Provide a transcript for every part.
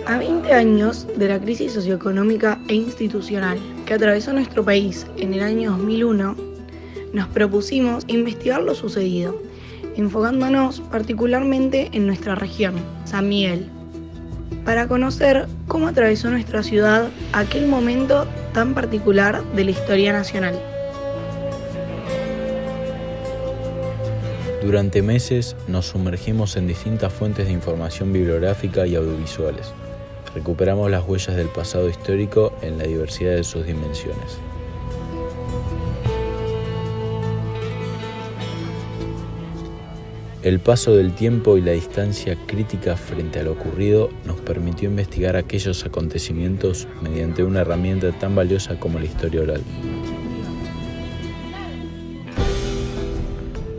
A 20 años de la crisis socioeconómica e institucional que atravesó nuestro país en el año 2001, nos propusimos investigar lo sucedido, enfocándonos particularmente en nuestra región, San Miguel, para conocer cómo atravesó nuestra ciudad aquel momento tan particular de la historia nacional. Durante meses nos sumergimos en distintas fuentes de información bibliográfica y audiovisuales. Recuperamos las huellas del pasado histórico en la diversidad de sus dimensiones. El paso del tiempo y la distancia crítica frente a lo ocurrido nos permitió investigar aquellos acontecimientos mediante una herramienta tan valiosa como la historia oral.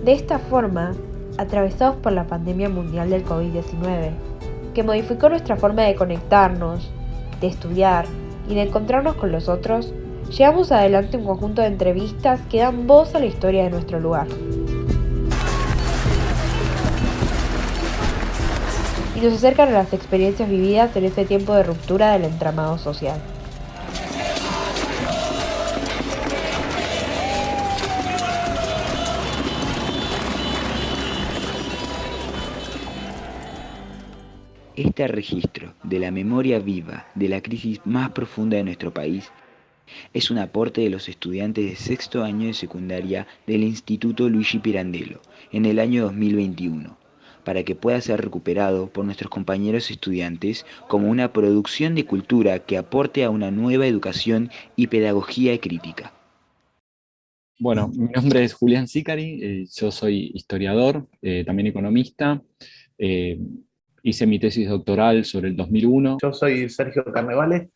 De esta forma, atravesados por la pandemia mundial del COVID-19, que modificó nuestra forma de conectarnos, de estudiar y de encontrarnos con los otros, llevamos adelante un conjunto de entrevistas que dan voz a la historia de nuestro lugar. Y nos acercan a las experiencias vividas en ese tiempo de ruptura del entramado social. Este registro de la memoria viva de la crisis más profunda de nuestro país es un aporte de los estudiantes de sexto año de secundaria del Instituto Luigi Pirandello en el año 2021, para que pueda ser recuperado por nuestros compañeros estudiantes como una producción de cultura que aporte a una nueva educación y pedagogía crítica. Bueno, mi nombre es Julián Sicari, yo soy historiador, también economista. Hice mi tesis doctoral sobre el 2001. Yo soy Sergio Carnevale,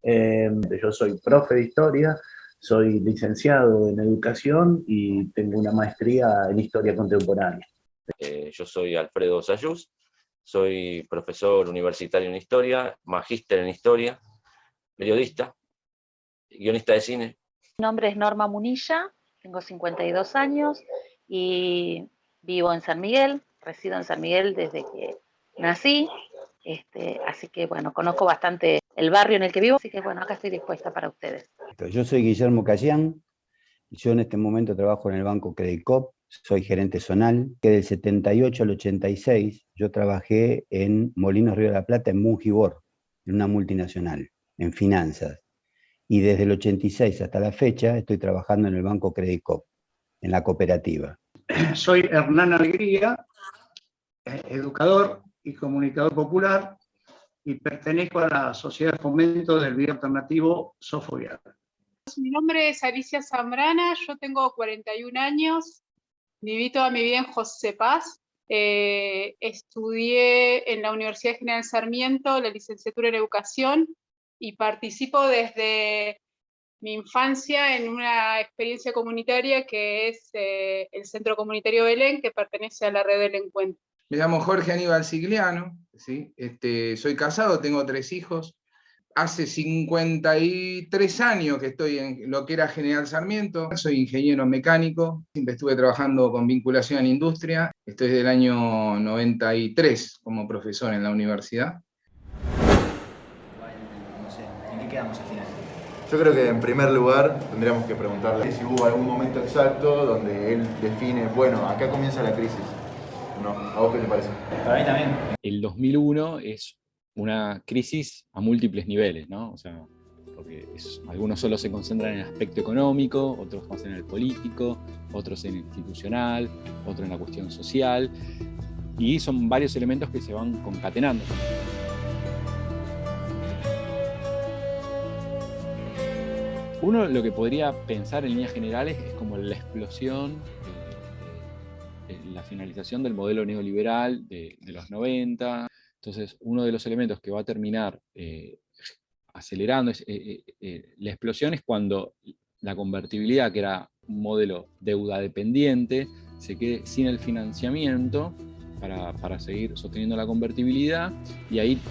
yo soy profe de historia, soy licenciado en educación y tengo una maestría en historia contemporánea. Yo soy Alfredo Sayús, soy profesor universitario en historia, magíster en historia, periodista, guionista de cine. Mi nombre es Norma Munilla, tengo 52 años y vivo en San Miguel, resido en San Miguel desde que nací, así que bueno, conozco bastante el barrio en el que vivo, así que bueno, acá estoy dispuesta para ustedes. Yo soy Guillermo Cayán, yo en este momento trabajo en el Banco Credit Coop, soy gerente zonal, que del 78 al 86 yo trabajé en Molinos Río de la Plata, en Mungibor, en una multinacional, en finanzas. Y desde el 86 hasta la fecha estoy trabajando en el Banco Credit Coop, en la cooperativa. Soy Hernán Alegría, educador y comunicador popular, y pertenezco a la Sociedad de Fomento del Video Alternativo Sofovial. Mi nombre es Alicia Zambrana, yo tengo 41 años, viví toda mi vida en José Paz, estudié en la Universidad General Sarmiento la licenciatura en Educación y participo desde mi infancia en una experiencia comunitaria que es el Centro Comunitario Belén, que pertenece a la Red del Encuentro. Me llamo Jorge Aníbal Sigliano, ¿sí? Soy casado, tengo 3 hijos. Hace 53 años que estoy en lo que era General Sarmiento. Soy ingeniero mecánico, siempre estuve trabajando con vinculación en industria. Estoy desde el año 93 como profesor en la universidad. No sé, ¿en qué quedamos al final? Yo creo que en primer lugar tendríamos que preguntarle si hubo algún momento exacto donde él define, bueno, acá comienza la crisis. No, ¿a vos qué te parece? Para mí también. El 2001 es una crisis a múltiples niveles, ¿no? O sea, porque algunos solo se concentran en el aspecto económico, otros más en el político, otros en el institucional, otros en la cuestión social, y son varios elementos que se van concatenando. Uno lo que podría pensar en líneas generales es como la explosión, la finalización del modelo neoliberal de los 90. Entonces, uno de los elementos que va a terminar acelerando la explosión es cuando la convertibilidad, que era un modelo deuda dependiente, se quede sin el financiamiento para seguir sosteniendo la convertibilidad, y ahí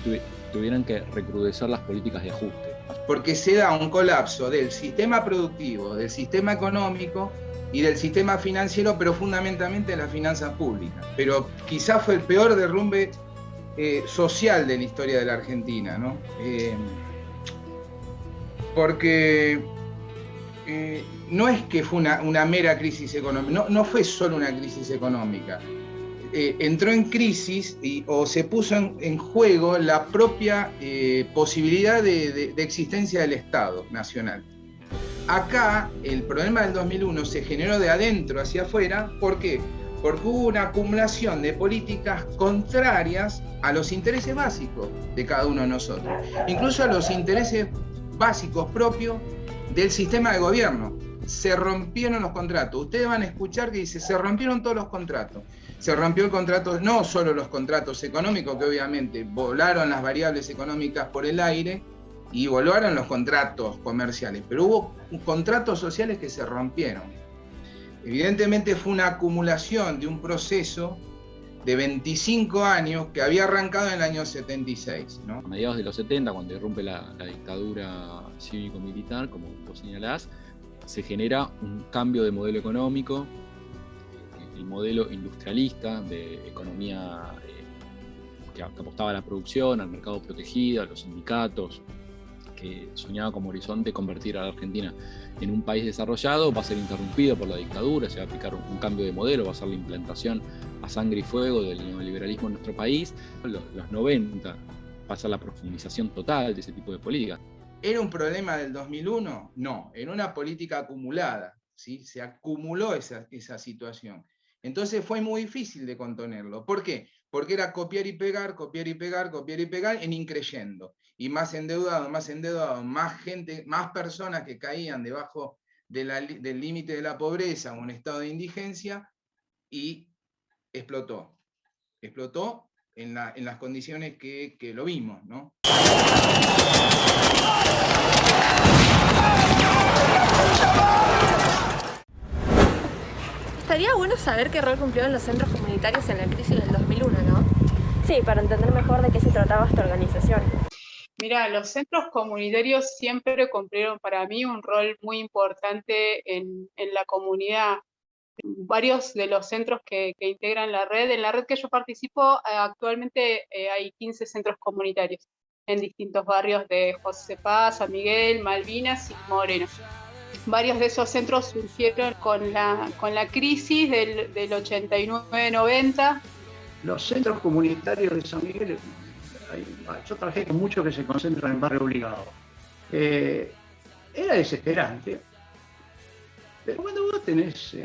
tuvieran que recrudecer las políticas de ajuste. Porque se da un colapso del sistema productivo, del sistema económico y del sistema financiero, pero fundamentalmente de las finanzas públicas. Pero quizás fue el peor derrumbe social de la historia de la Argentina, ¿no? Porque no es que fue una mera crisis económica, no fue solo una crisis económica. Entró en crisis o se puso en juego la propia posibilidad de existencia del Estado nacional. Acá el problema del 2001 se generó de adentro hacia afuera. ¿Por qué? Porque hubo una acumulación de políticas contrarias a los intereses básicos de cada uno de nosotros, incluso a los intereses básicos propios del sistema de gobierno. Se rompieron los contratos. Ustedes van a escuchar que dice, se rompieron todos los contratos. Se rompió el contrato, no solo los contratos económicos, que obviamente volaron las variables económicas por el aire, y volaron los contratos comerciales, pero hubo contratos sociales que se rompieron. Evidentemente fue una acumulación de un proceso de 25 años que había arrancado en el año 76, ¿no? A mediados de los 70, cuando irrumpe la dictadura cívico-militar, como vos señalás, se genera un cambio de modelo económico, el modelo industrialista de economía que apostaba a la producción, al mercado protegido, a los sindicatos, que soñaba como horizonte convertir a la Argentina en un país desarrollado, va a ser interrumpido por la dictadura, se va a aplicar un cambio de modelo, va a ser la implantación a sangre y fuego del neoliberalismo en nuestro país. Los 90 va a ser la profundización total de ese tipo de políticas. ¿Era un problema del 2001? No, era una política acumulada, ¿sí? Se acumuló esa situación. Entonces fue muy difícil de contenerlo. ¿Por qué? Porque era copiar y pegar, copiar y pegar, copiar y pegar en increyendo. Y más endeudado, más gente, más personas que caían debajo del límite de la pobreza o un estado de indigencia, y explotó. Explotó en las condiciones que lo vimos, ¿no? Estaría bueno saber qué rol cumplieron los centros comunitarios en la crisis del 2001, ¿no? Sí, para entender mejor de qué se trataba esta organización. Mira, los centros comunitarios siempre cumplieron para mí un rol muy importante en la comunidad. Varios de los centros que integran la red, en la red que yo participo, actualmente hay 15 centros comunitarios en distintos barrios de José Paz, San Miguel, Malvinas y Moreno. Varios de esos centros surgieron con la crisis del 89-90. Los centros comunitarios de San Miguel, yo trabajé con muchos que se concentran en Barrio Obligado. Era desesperante, pero cuando vos tenés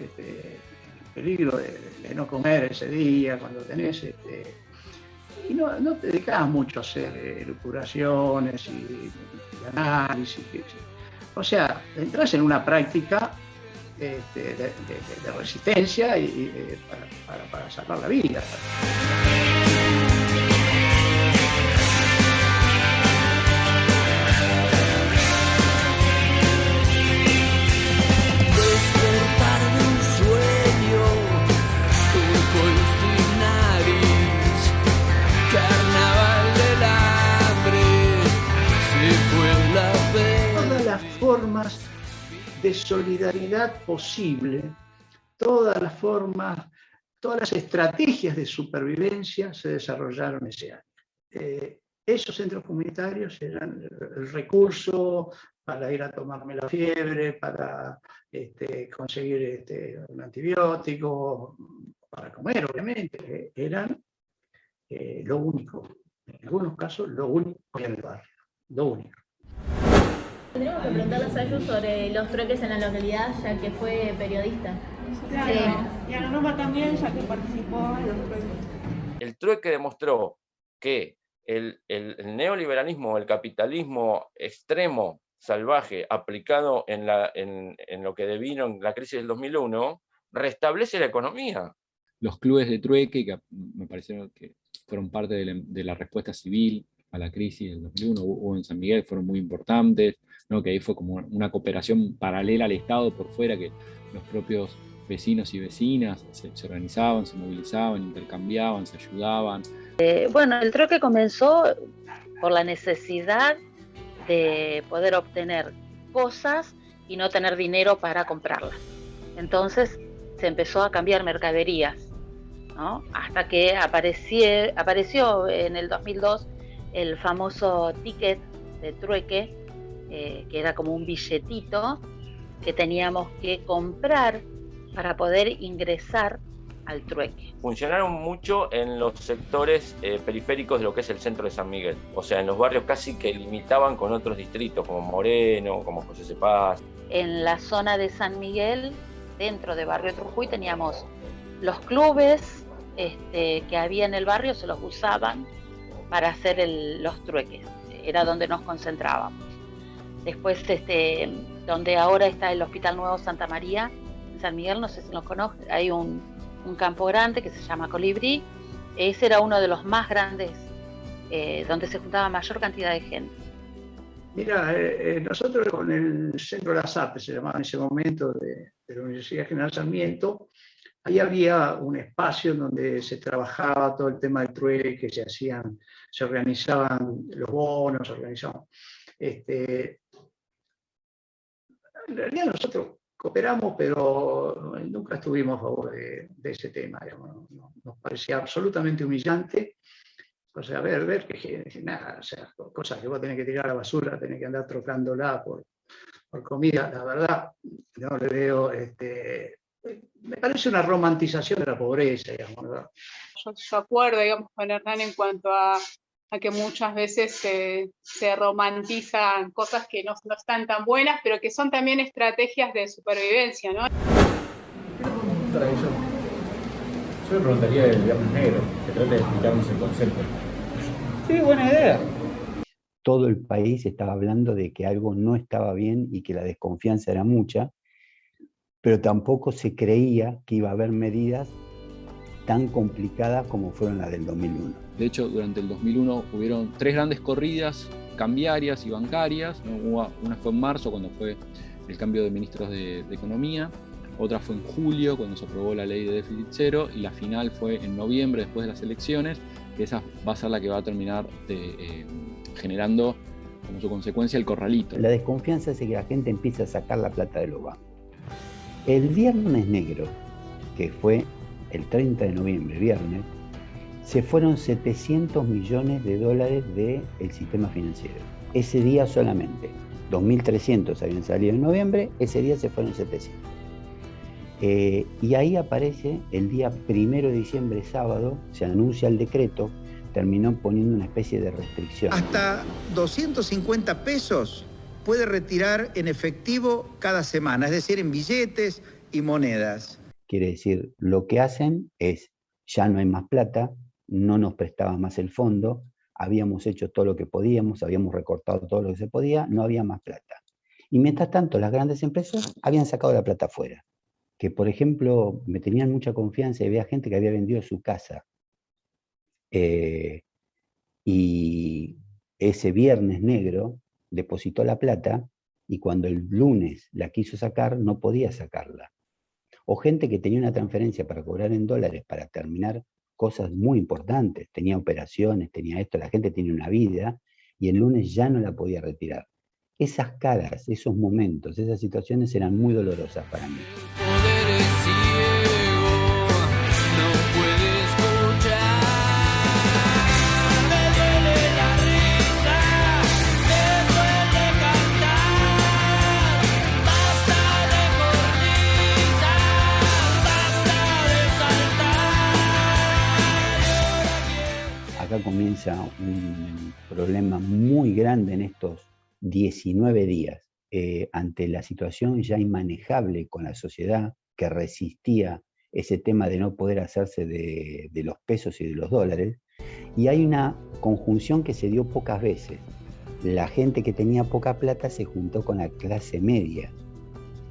peligro de no comer ese día, cuando tenés y no te dedicabas mucho a hacer elucubraciones y análisis. O sea, entras en una práctica de resistencia y para salvar la vida. Despertar de un sueño, turco en sin nariz, carnaval del hambre, se fue la fe. Todas las formas de solidaridad posible, todas las estrategias de supervivencia se desarrollaron ese año. Esos centros comunitarios eran el recurso para ir a tomarme la fiebre, para conseguir un antibiótico, para comer, obviamente. Eran lo único, en algunos casos, lo único en el barrio, lo único. Tendríamos que preguntarle a Sayu sobre los trueques en la localidad, ya que fue periodista. Claro, sí. Y a Norma también, ya que participó en los trueques. El trueque demostró que el neoliberalismo, el capitalismo extremo, salvaje, aplicado en lo que devino en la crisis del 2001, restablece la economía. Los clubes de trueque, que me parecieron que fueron parte de la respuesta civil a la crisis del 2001, hubo en San Miguel, fueron muy importantes, ¿no? Que ahí fue como una cooperación paralela al Estado por fuera, que los propios vecinos y vecinas se organizaban, se movilizaban, intercambiaban, se ayudaban. Bueno, el trueque comenzó por la necesidad de poder obtener cosas y no tener dinero para comprarlas. Entonces se empezó a cambiar mercaderías, ¿no? Hasta que apareció en el 2002 el famoso ticket de trueque, que era como un billetito que teníamos que comprar para poder ingresar al trueque. Funcionaron mucho en los sectores periféricos de lo que es el centro de San Miguel, o sea, en los barrios casi que limitaban con otros distritos, como Moreno, como José C. Paz. En la zona de San Miguel, dentro de Barrio Trujuy, teníamos los clubes que había en el barrio, se los usaban para hacer los trueques, era donde nos concentrábamos. Después, donde ahora está el Hospital Nuevo Santa María, en San Miguel, no sé si lo conocen, hay un campo grande que se llama Colibrí. Ese era uno de los más grandes, donde se juntaba mayor cantidad de gente. Mira, nosotros con el Centro de las Artes, se llamaba en ese momento, de la Universidad General Sarmiento, ahí había un espacio donde se trabajaba todo el tema del trueque, se organizaban los bonos, se organizaban. En realidad nosotros cooperamos, pero nunca estuvimos a favor de ese tema, digamos. Nos parecía absolutamente humillante. O sea, ver que nada, o sea, cosas que vos tenés que tirar a la basura, tenés que andar trocándola por comida, la verdad, no le veo, me parece una romantización de la pobreza, digamos, ¿verdad? Yo acuerdo, digamos, con Hernán en cuanto a que muchas veces se romantizan cosas que no están tan buenas, pero que son también estrategias de supervivencia, ¿no? Yo le preguntaría del Viernes Negro, que trate de explicarnos el concepto. Sí, buena idea. Todo el país estaba hablando de que algo no estaba bien y que la desconfianza era mucha, pero tampoco se creía que iba a haber medidas tan complicadas como fueron las del 2001. De hecho, durante el 2001 hubieron 3 grandes corridas cambiarias y bancarias. Una fue en marzo, cuando fue el cambio de ministros de Economía. Otra fue en julio, cuando se aprobó la ley de déficit cero. Y la final fue en noviembre, después de las elecciones, que esa va a ser la que va a terminar generando como su consecuencia el corralito. La desconfianza hace que la gente empiece a sacar la plata de los bancos. El Viernes Negro, que fue el 30 de noviembre, viernes, se fueron 700 millones de dólares del sistema financiero. Ese día solamente. 2.300 habían salido en noviembre, ese día se fueron 700. Y ahí aparece el día 1 de diciembre, sábado, se anuncia el decreto, terminó poniendo una especie de restricción. Hasta 250 pesos puede retirar en efectivo cada semana, es decir, en billetes y monedas. Quiere decir, lo que hacen es, ya no hay más plata, no nos prestaba más el fondo, habíamos hecho todo lo que podíamos, habíamos recortado todo lo que se podía, no había más plata. Y mientras tanto, las grandes empresas habían sacado la plata afuera. Que, por ejemplo, me tenían mucha confianza y había gente que había vendido su casa. Y ese Viernes Negro depositó la plata y cuando el lunes la quiso sacar, no podía sacarla. O gente que tenía una transferencia para cobrar en dólares para terminar cosas muy importantes, tenía operaciones, tenía esto, la gente tiene una vida y el lunes ya no la podía retirar. Esas caras, esos momentos, esas situaciones eran muy dolorosas para mí. Acá comienza un problema muy grande en estos 19 días, ante la situación ya inmanejable con la sociedad que resistía ese tema de no poder hacerse de los pesos y de los dólares, y hay una conjunción que se dio pocas veces. La gente que tenía poca plata se juntó con la clase media.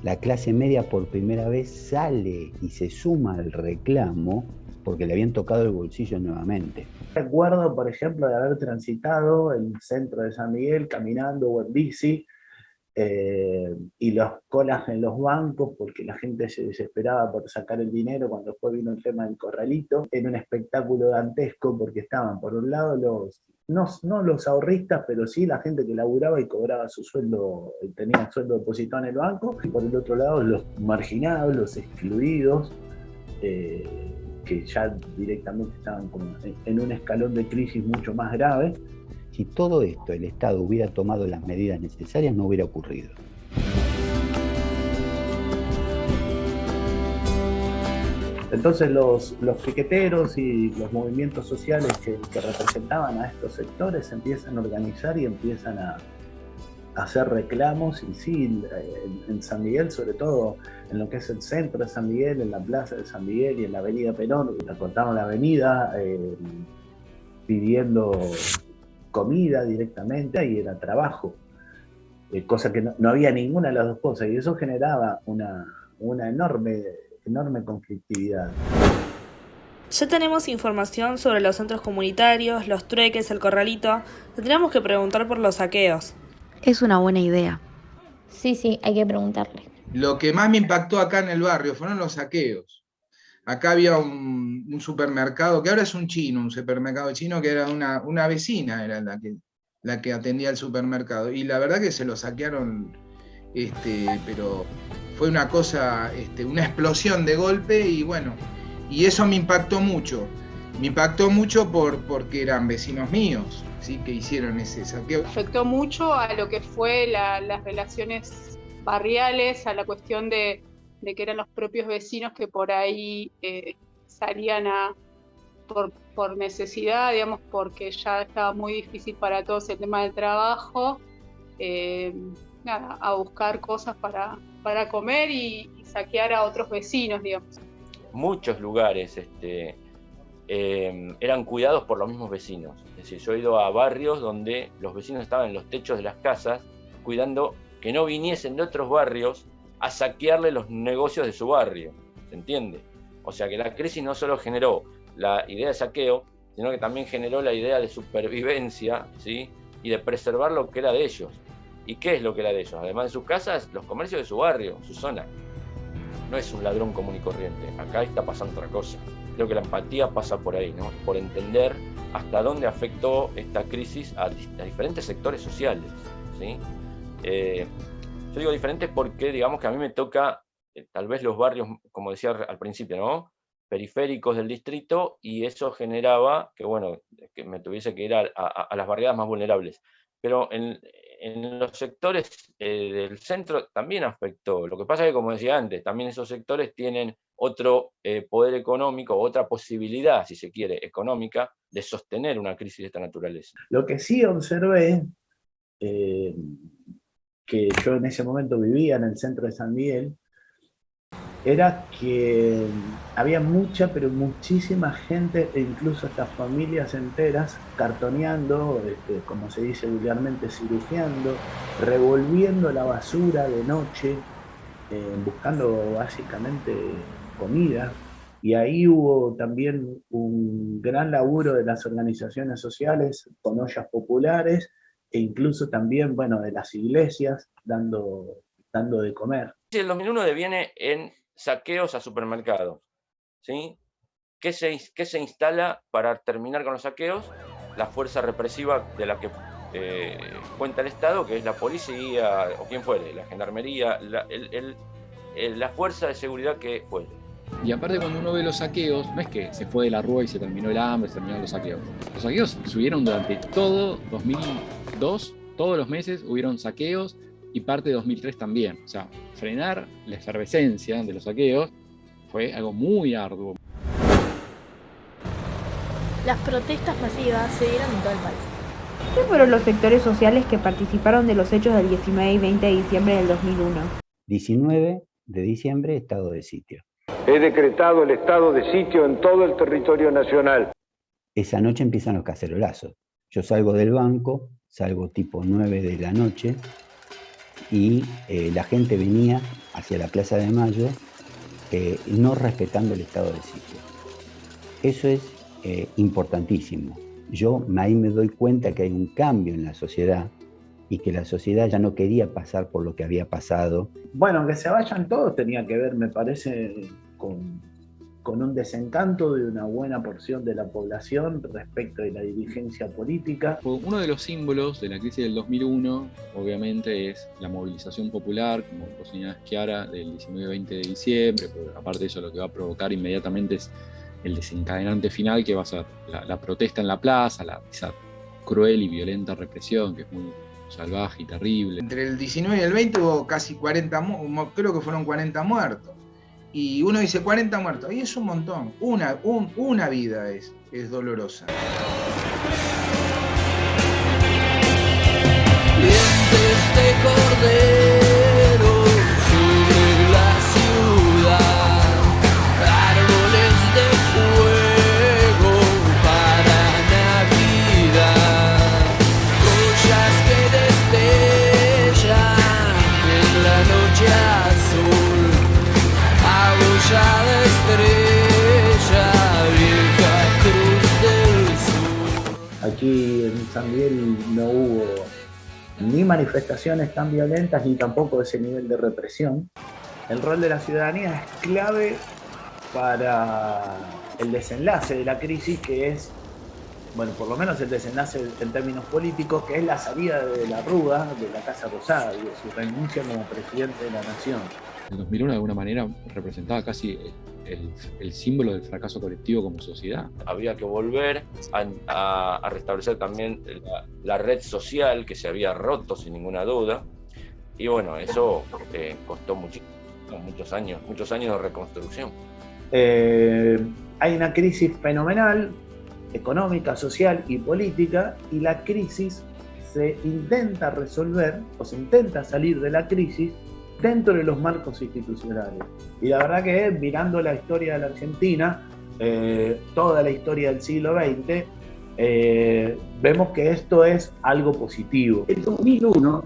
La clase media por primera vez sale y se suma al reclamo porque le habían tocado el bolsillo nuevamente. Recuerdo, por ejemplo, de haber transitado el centro de San Miguel caminando o en bici y las colas en los bancos porque la gente se desesperaba por sacar el dinero cuando después vino el tema del corralito. Era un espectáculo dantesco porque estaban por un lado no los ahorristas, pero sí la gente que laburaba y cobraba su sueldo, tenía el sueldo depositado en el banco, y por el otro lado los marginados, los excluidos, que ya directamente estaban como en un escalón de crisis mucho más grave. Si todo esto el Estado hubiera tomado las medidas necesarias, no hubiera ocurrido. Entonces los piqueteros y los movimientos sociales que representaban a estos sectores se empiezan a organizar y empiezan a hacer reclamos, y sí, en San Miguel, sobre todo en lo que es el centro de San Miguel, en la plaza de San Miguel y en la avenida Perón, cortaron la avenida pidiendo comida directamente y era trabajo, cosa que no había ninguna de las dos cosas, y eso generaba una enorme conflictividad. Ya tenemos información sobre los centros comunitarios, los trueques, el corralito. Tendríamos que preguntar por los saqueos. Es una buena idea. Sí, hay que preguntarle. Lo que más me impactó acá en el barrio fueron los saqueos. Acá había un supermercado, que ahora es un supermercado chino, que era una vecina, era la que atendía el supermercado. Y la verdad que se lo saquearon, pero fue una cosa, una explosión de golpe, y bueno, y eso me impactó mucho. Me impactó mucho porque eran vecinos míos, ¿sí?, que hicieron ese saqueo. Afectó mucho a lo que fue las relaciones barriales, a la cuestión de que eran los propios vecinos que por ahí salían por necesidad, digamos, porque ya estaba muy difícil para todos el tema del trabajo, a buscar cosas para comer y saquear a otros vecinos, digamos. Muchos lugares eran cuidados por los mismos vecinos. Es decir, yo he ido a barrios donde los vecinos estaban en los techos de las casas cuidando que no viniesen de otros barrios a saquearle los negocios de su barrio, ¿se entiende? O sea que la crisis no solo generó la idea de saqueo, sino que también generó la idea de supervivencia, ¿sí?, y de preservar lo que era de ellos. ¿Y qué es lo que era de ellos? Además de sus casas, los comercios de su barrio, su zona. No es un ladrón común y corriente, acá está pasando otra cosa. Creo que la empatía pasa por ahí, ¿no? Por entender hasta dónde afectó esta crisis a diferentes sectores sociales, ¿sí? Yo digo diferentes porque, digamos, que a mí me toca, tal vez los barrios, como decía al principio, ¿no?, periféricos del distrito, y eso generaba que, bueno, que me tuviese que ir a las barriadas más vulnerables. Pero en los sectores del centro también afectó. Lo que pasa es que, como decía antes, también esos sectores tienen otro poder económico, otra posibilidad, si se quiere, económica, de sostener una crisis de esta naturaleza. Lo que sí observé, que yo en ese momento vivía en el centro de San Miguel, era que había mucha, pero muchísima gente, e incluso estas familias enteras, cartoneando, como se dice vulgarmente, cirugiando, revolviendo la basura de noche, buscando básicamente comida. Y ahí hubo también un gran laburo de las organizaciones sociales con ollas populares, e incluso también, bueno, de las iglesias dando de comer. El 2001 deviene en saqueos a supermercados, ¿sí? ¿Qué se instala para terminar con los saqueos? La fuerza represiva de la que cuenta el Estado, que es la policía, o quien fuere, la gendarmería, la fuerza de seguridad que fuere. Y aparte, cuando uno ve los saqueos, no es que se fue de la rúa y se terminó el hambre, se terminaron los saqueos. Los saqueos subieron durante todo 2002, todos los meses hubieron saqueos, y parte de 2003 también. O sea, frenar la efervescencia de los saqueos fue algo muy arduo. Las protestas masivas se dieron en todo el país. ¿Qué fueron los sectores sociales que participaron de los hechos del 19 y 20 de diciembre del 2001? 19 de diciembre, estado de sitio. He decretado el estado de sitio en todo el territorio nacional. Esa noche empiezan los cacerolazos. Yo salgo del banco, salgo tipo 9 de la noche, y la gente venía hacia la Plaza de Mayo no respetando el estado de sitio. Eso es importantísimo. Yo ahí me doy cuenta que hay un cambio en la sociedad y que la sociedad ya no quería pasar por lo que había pasado. Bueno, que se vayan todos tenía que ver, me parece, con un desencanto de una buena porción de la población respecto de la dirigencia política. Uno de los símbolos de la crisis del 2001, obviamente, es la movilización popular, como vos señalás, Chiara, del 19 y 20 de diciembre, porque aparte de eso lo que va a provocar inmediatamente es el desencadenante final, que va a ser la protesta en la plaza, esa cruel y violenta represión que es muy salvaje y terrible. Entre el 19 y el 20 hubo casi 40, creo que fueron 40 muertos. Y uno dice 40 muertos, y es un montón. Una vida es dolorosa. Dientes de cordero sobre la ciudad, árboles de fuego para Navidad, joyas que destellan en la noche azul, abollada estrella, vieja cruz del sur. Aquí en San Miguel no hubo ni manifestaciones tan violentas ni tampoco ese nivel de represión. El rol de la ciudadanía es clave para el desenlace de la crisis, que es, bueno, por lo menos el desenlace en términos políticos, que es la salida de la Rúa de la Casa Rosada y de su renuncia como presidente de la Nación. El 2001 de alguna manera representaba casi el símbolo del fracaso colectivo como sociedad. Había que volver a restablecer también la red social que se había roto sin ninguna duda, y bueno, eso costó muchos años de reconstrucción. Hay una crisis fenomenal, económica, social y política, y la crisis se intenta resolver, o se intenta salir de la crisis dentro de los marcos institucionales. Y la verdad que mirando la historia de la Argentina, toda la historia del siglo XX, vemos que esto es algo positivo. El 2001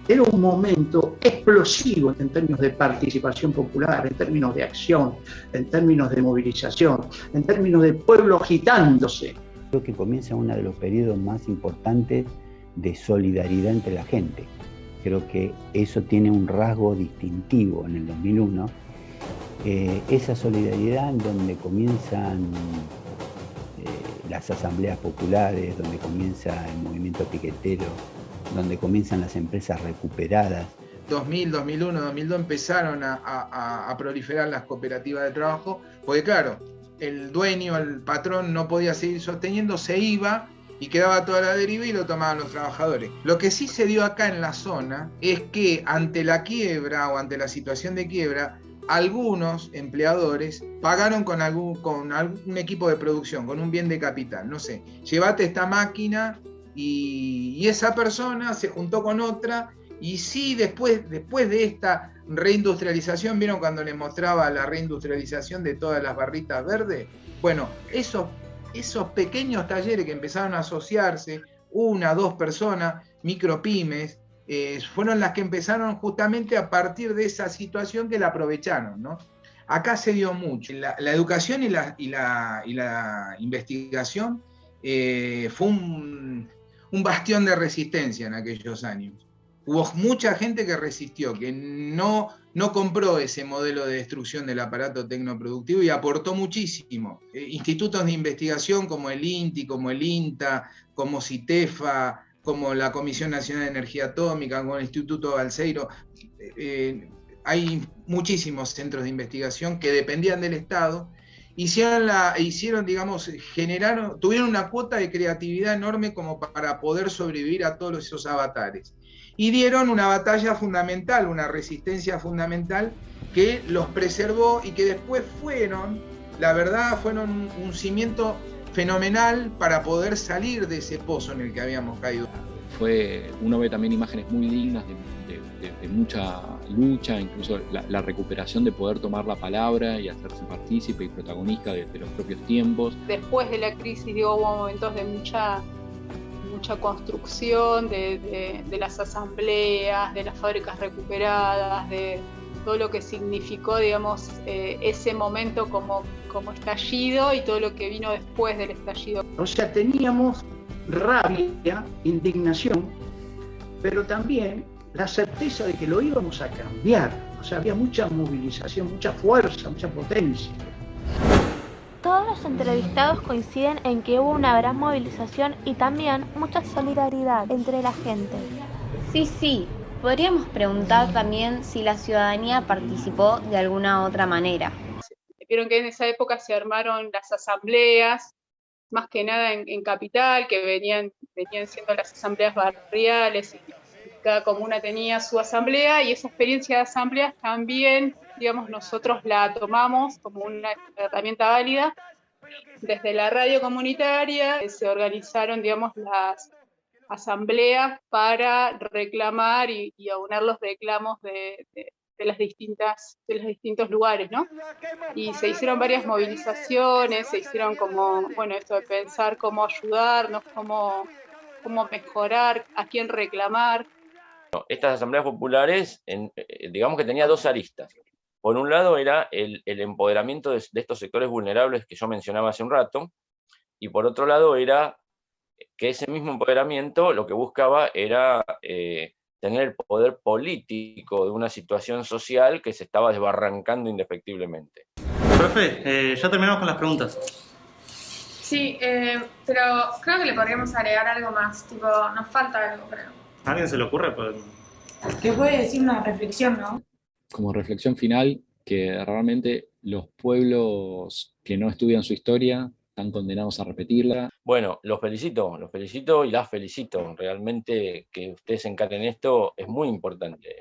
era un momento explosivo en términos de participación popular, en términos de acción, en términos de movilización, en términos de pueblo agitándose. Creo que comienza uno de los periodos más importantes de solidaridad entre la gente. Creo que eso tiene un rasgo distintivo en el 2001. Esa solidaridad en donde comienzan las asambleas populares, donde comienza el movimiento piquetero, donde comienzan las empresas recuperadas. 2000, 2001, 2002 empezaron a proliferar las cooperativas de trabajo, porque claro, el dueño, el patrón no podía seguir sosteniendo, se iba y quedaba toda la deriva y lo tomaban los trabajadores. Lo que sí se dio acá en la zona es que ante la quiebra o ante la situación de quiebra, algunos empleadores pagaron con algún equipo de producción, con un bien de capital. No sé, llévate esta máquina, y esa persona se juntó con otra, y sí, después de esta reindustrialización, ¿vieron cuando les mostraba la reindustrialización de todas las barritas verdes? Bueno, esos pequeños talleres que empezaron a asociarse, 1 o 2 personas, micropymes, fueron las que empezaron justamente a partir de esa situación que la aprovecharon, ¿no? Acá se dio mucho. La educación y la investigación fue un bastión de resistencia en aquellos años. Hubo mucha gente que resistió, que no compró ese modelo de destrucción del aparato tecnoproductivo y aportó muchísimo. Institutos de investigación como el INTI, como el INTA, como CITEFA, como la Comisión Nacional de Energía Atómica, como el Instituto Balseiro. Hay muchísimos centros de investigación que dependían del Estado. Tuvieron una cuota de creatividad enorme como para poder sobrevivir a todos esos avatares. Y dieron una batalla fundamental, una resistencia fundamental que los preservó y que después fueron un cimiento fenomenal para poder salir de ese pozo en el que habíamos caído. Uno ve también imágenes muy dignas de mucha lucha, incluso la recuperación de poder tomar la palabra y hacerse partícipe y protagonista de los propios tiempos. Después de la crisis, hubo momentos de mucha construcción de las asambleas, de las fábricas recuperadas, de todo lo que significó, digamos, ese momento como estallido y todo lo que vino después del estallido. O sea, teníamos rabia, indignación, pero también la certeza de que lo íbamos a cambiar. O sea, había mucha movilización, mucha fuerza, mucha potencia. Todos los entrevistados coinciden en que hubo una gran movilización y también mucha solidaridad entre la gente. Sí. Podríamos preguntar también si la ciudadanía participó de alguna otra manera. vieron que en esa época se armaron las asambleas, más que nada en Capital, que venían siendo las asambleas barriales, y cada comuna tenía su asamblea, y esa experiencia de asambleas también, digamos, nosotros la tomamos como una herramienta válida. Desde la radio comunitaria se organizaron, digamos, las asambleas para reclamar y aunar los reclamos de los distintos lugares, ¿no? Y se hicieron varias movilizaciones, se hicieron como, bueno, esto de pensar cómo ayudarnos, cómo mejorar, a quién reclamar. Estas asambleas populares, digamos que tenía dos aristas. Por un lado era el empoderamiento de estos sectores vulnerables que yo mencionaba hace un rato, y por otro lado era que ese mismo empoderamiento lo que buscaba era tener el poder político de una situación social que se estaba desbarrancando indefectiblemente. Profe, ya terminamos con las preguntas. Sí, pero creo que le podríamos agregar algo más, tipo, nos falta algo, creo. ¿A alguien se le ocurre? Pues... Que puede decir una reflexión, ¿no? Como reflexión final, que realmente los pueblos que no estudian su historia están condenados a repetirla. Bueno, los felicito y las felicito. Realmente que ustedes encaren esto es muy importante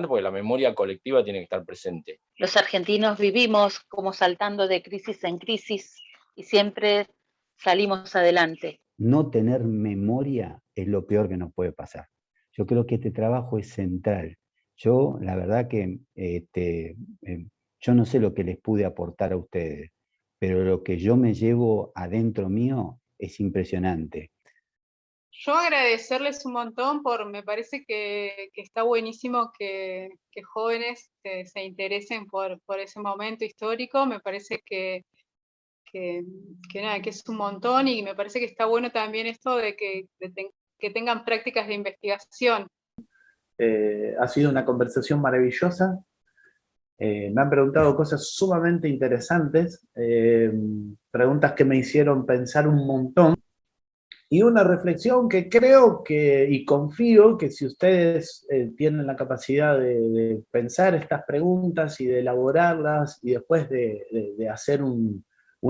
porque la memoria colectiva tiene que estar presente. Los argentinos vivimos como saltando de crisis en crisis y siempre salimos adelante. No tener memoria es lo peor que nos puede pasar. Yo creo que este trabajo es central. Yo, la verdad que yo no sé lo que les pude aportar a ustedes, pero lo que yo me llevo adentro mío es impresionante. Yo agradecerles un montón me parece que está buenísimo que jóvenes se interesen por ese momento histórico. Me parece que es un montón, y me parece que está bueno también esto de que tengan prácticas de investigación. Ha sido una conversación maravillosa. Me han preguntado cosas sumamente interesantes, preguntas que me hicieron pensar un montón, y una reflexión que creo y confío que si ustedes tienen la capacidad de pensar estas preguntas y de elaborarlas, y después de hacer un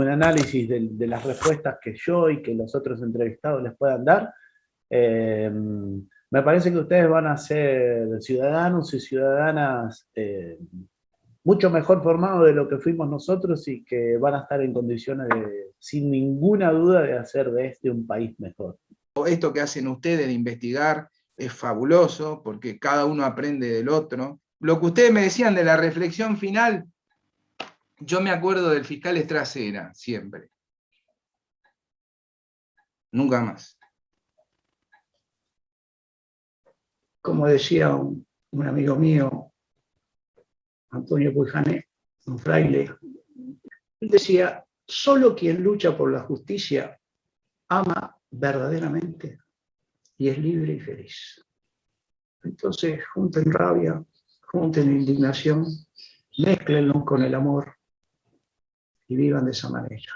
análisis de las respuestas que yo y que los otros entrevistados les puedan dar, me parece que ustedes van a ser ciudadanos y ciudadanas mucho mejor formados de lo que fuimos nosotros, y que van a estar en condiciones sin ninguna duda, de hacer de este un país mejor. Esto que hacen ustedes de investigar es fabuloso, porque cada uno aprende del otro. Lo que ustedes me decían de la reflexión final, yo me acuerdo del fiscal Estracera, siempre. Nunca más. Como decía un amigo mío, Antonio Pujané, un fraile, él decía: solo quien lucha por la justicia ama verdaderamente y es libre y feliz. Entonces, junten rabia, junten indignación, mézclenlo con el amor y vivan de esa manera.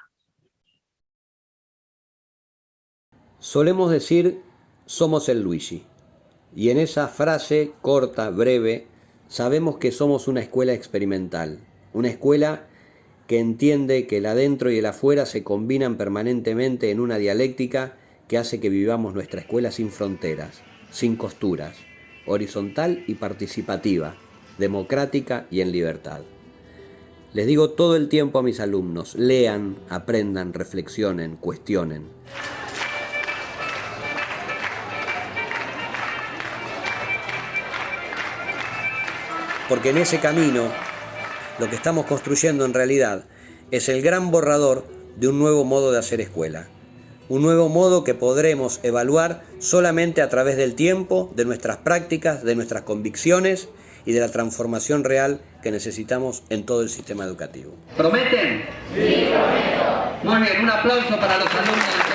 Solemos decir, somos el Luigi. Y en esa frase corta, breve, sabemos que somos una escuela experimental, una escuela que entiende que el adentro y el afuera se combinan permanentemente en una dialéctica que hace que vivamos nuestra escuela sin fronteras, sin costuras, horizontal y participativa, democrática y en libertad. Les digo todo el tiempo a mis alumnos: lean, aprendan, reflexionen, cuestionen. Porque en ese camino, lo que estamos construyendo en realidad es el gran borrador de un nuevo modo de hacer escuela. Un nuevo modo que podremos evaluar solamente a través del tiempo, de nuestras prácticas, de nuestras convicciones y de la transformación real que necesitamos en todo el sistema educativo. ¿Prometen? Sí, prometo. Muy bien, un aplauso para los alumnos.